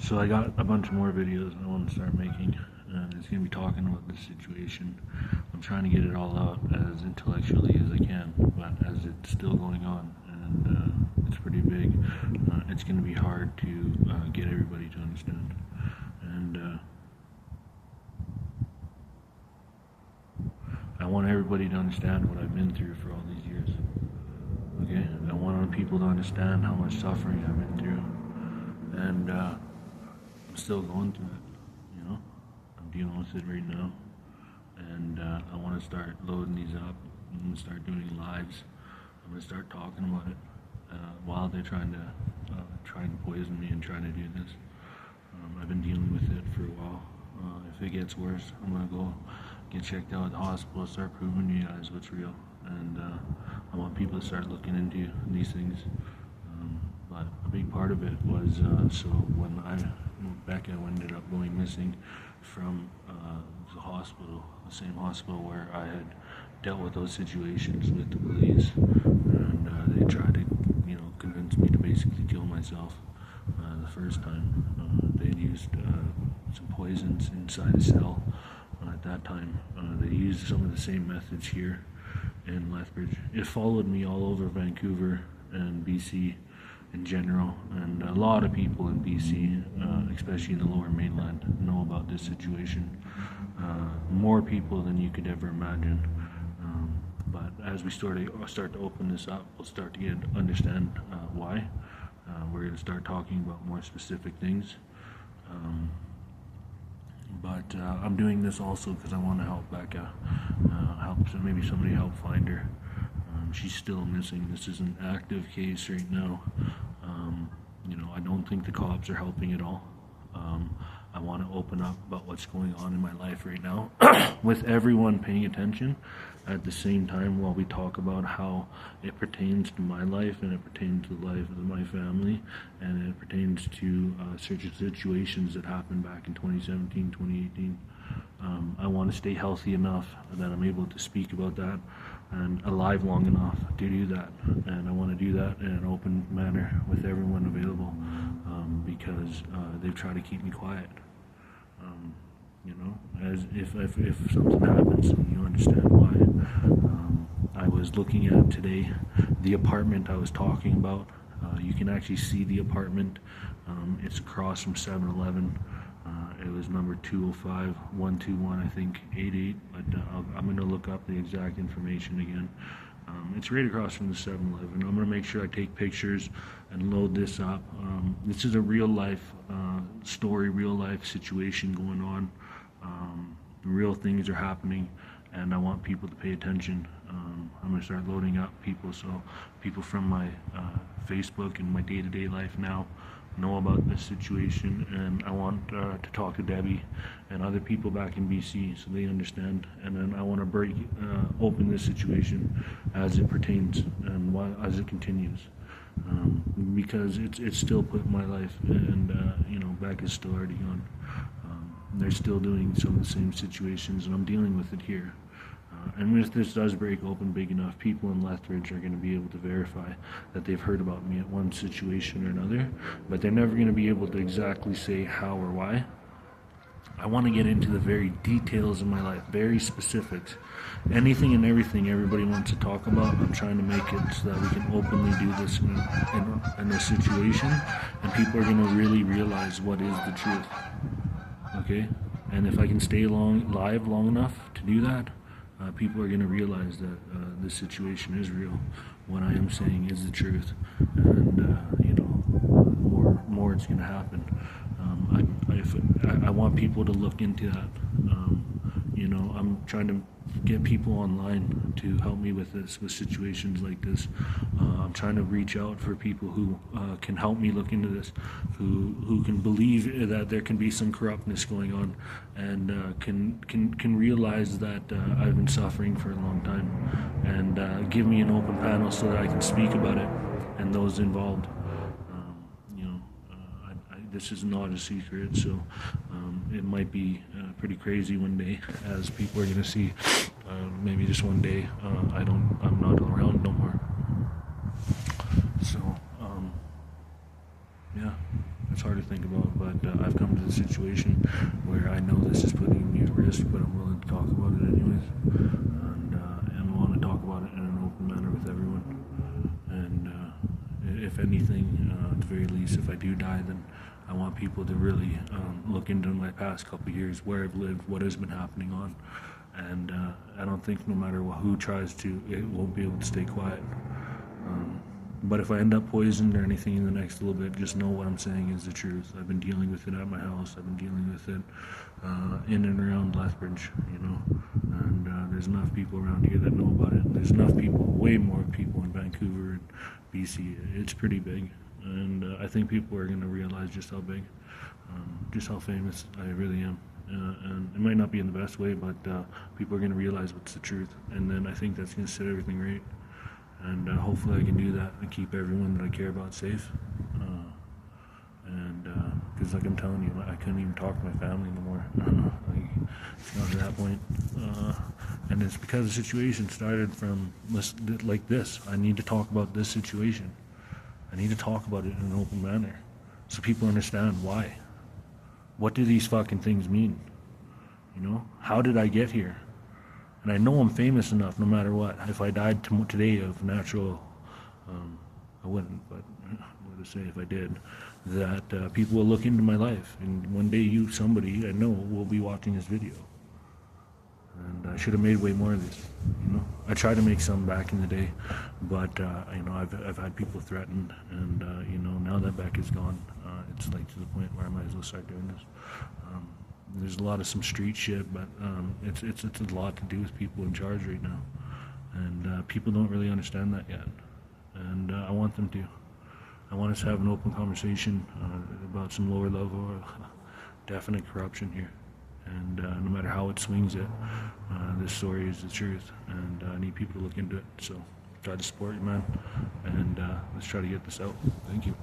So I got a bunch more videos I want to start making, and it's going to be talking about this situation. I'm trying to get it all out as intellectually as I can, but as it's still going on, and it's pretty big, it's going to be hard to get everybody to understand. And I want everybody to understand what I've been through for all these years. Okay? I want people to understand how much suffering I've been through. And I'm still going through it, you know? I'm dealing with it right now. And I want to start loading these up. I'm going to start doing lives. I'm going to start talking about it while they're trying to poison me and trying to do this. I've been dealing with it for a while. If it gets worse, I'm going to go get checked out at the hospital, start proving to you guys what's real. And I want people to start looking into these things. But a big part of it was so when Becca ended up going missing from the hospital, the same hospital where I had dealt with those situations with the police, and they tried to, convince me to basically kill myself the first time. They had used some poisons inside a cell at that time. They used some of the same methods here in Lethbridge. It followed me all over Vancouver and BC in general, and a lot of people in BC, especially in the Lower Mainland, know about this situation. More people than you could ever imagine. But as we start to open this up, we'll start to understand why. We're going to start talking about more specific things. But I'm doing this also because I want to help Becca, maybe somebody help find her. She's still missing. This is an active case right now. I don't think the cops are helping at all. I want to open up about what's going on in my life right now with everyone paying attention at the same time while we talk about how it pertains to my life and it pertains to the life of my family and it pertains to certain situations that happened back in 2017, 2018. I want to stay healthy enough that I'm able to speak about that and alive long enough to do that. And I want to do that in an open manner with everyone available because they've tried to keep me quiet. As if something happens, you understand why. I was looking at today the apartment I was talking about. You can actually see the apartment. It's across from 7-Eleven. It was number 205 121, I think, 88. But I'm going to look up the exact information again. It's right across from the 7-Eleven. I'm going to make sure I take pictures and load this up. This is a real life story, real life situation going on. Real things are happening, and I want people to pay attention. I'm going to start loading up people so people from my Facebook and my day-to-day life now know about this situation, and I want to talk to Debbie and other people back in BC so they understand, and then I want to open this situation as it pertains and as it continues, because it's still put my life, and Becca's still already gone. They're still doing some of the same situations, and I'm dealing with it here. And if this does break open big enough, people in Lethbridge are going to be able to verify that they've heard about me at one situation or another, but they're never going to be able to exactly say how or why. I want to get into the very details of my life, very specifics. Anything and everything everybody wants to talk about, I'm trying to make it so that we can openly do this in a situation, and people are going to really realize what is the truth. Okay? And if I can stay live long enough to do that, people are going to realize that this situation is real. What I am saying is the truth, and more it's going to happen. I want people to look into that. I'm trying to get people online to help me with this, with situations like this. I'm trying to reach out for people who can help me look into this, who can believe that there can be some corruptness going on, and can realize that I've been suffering for a long time, and give me an open panel so that I can speak about it and those involved. This is not a secret, so it might be pretty crazy one day, as people are going to see. Maybe just one day, I'm not around no more. So, yeah, It's hard to think about, but I've come to the situation where I know this is putting me at risk, but I'm willing to talk about it anyways, and I want to talk about it in an open manner with everyone. And if anything, at the very least, if I do die, then I want people to really look into my past couple of years, where I've lived, what has been happening on, and I don't think no matter who tries to, it won't be able to stay quiet. But if I end up poisoned or anything in the next little bit, just know what I'm saying is the truth. I've been dealing with it at my house. I've been dealing with it in and around Lethbridge, and there's enough people around here that know about it. There's enough people, way more people in Vancouver and BC. It's pretty big, and I think people are going to realize just how big, just how famous I really am. And it might not be in the best way, but people are going to realize what's the truth, and then I think that's going to set everything right. And hopefully I can do that and keep everyone that I care about safe. Because like I'm telling you, I couldn't even talk to my family anymore. It's not to that point. And it's because the situation started from like this. I need to talk about this situation. I need to talk about it in an open manner so people understand why. What do these fucking things mean? How did I get here? And I know I'm famous enough no matter what. If I died today of natural, I wouldn't, but what to say if I did, that people will look into my life. And one day somebody I know will be watching this video. And I should have made way more of this, I tried to make some back in the day, but, I've had people threatened, and, now that Beck is gone, it's like to the point where I might as well start doing this. There's a lot of some street shit, but it's a lot to do with people in charge right now, and people don't really understand that yet, and I want them to. I want us to have an open conversation about some lower level definite corruption here, and no matter how it swings it, this story is the truth, and I need people to look into it. So try to support you, man, and let's try to get this out. Thank you.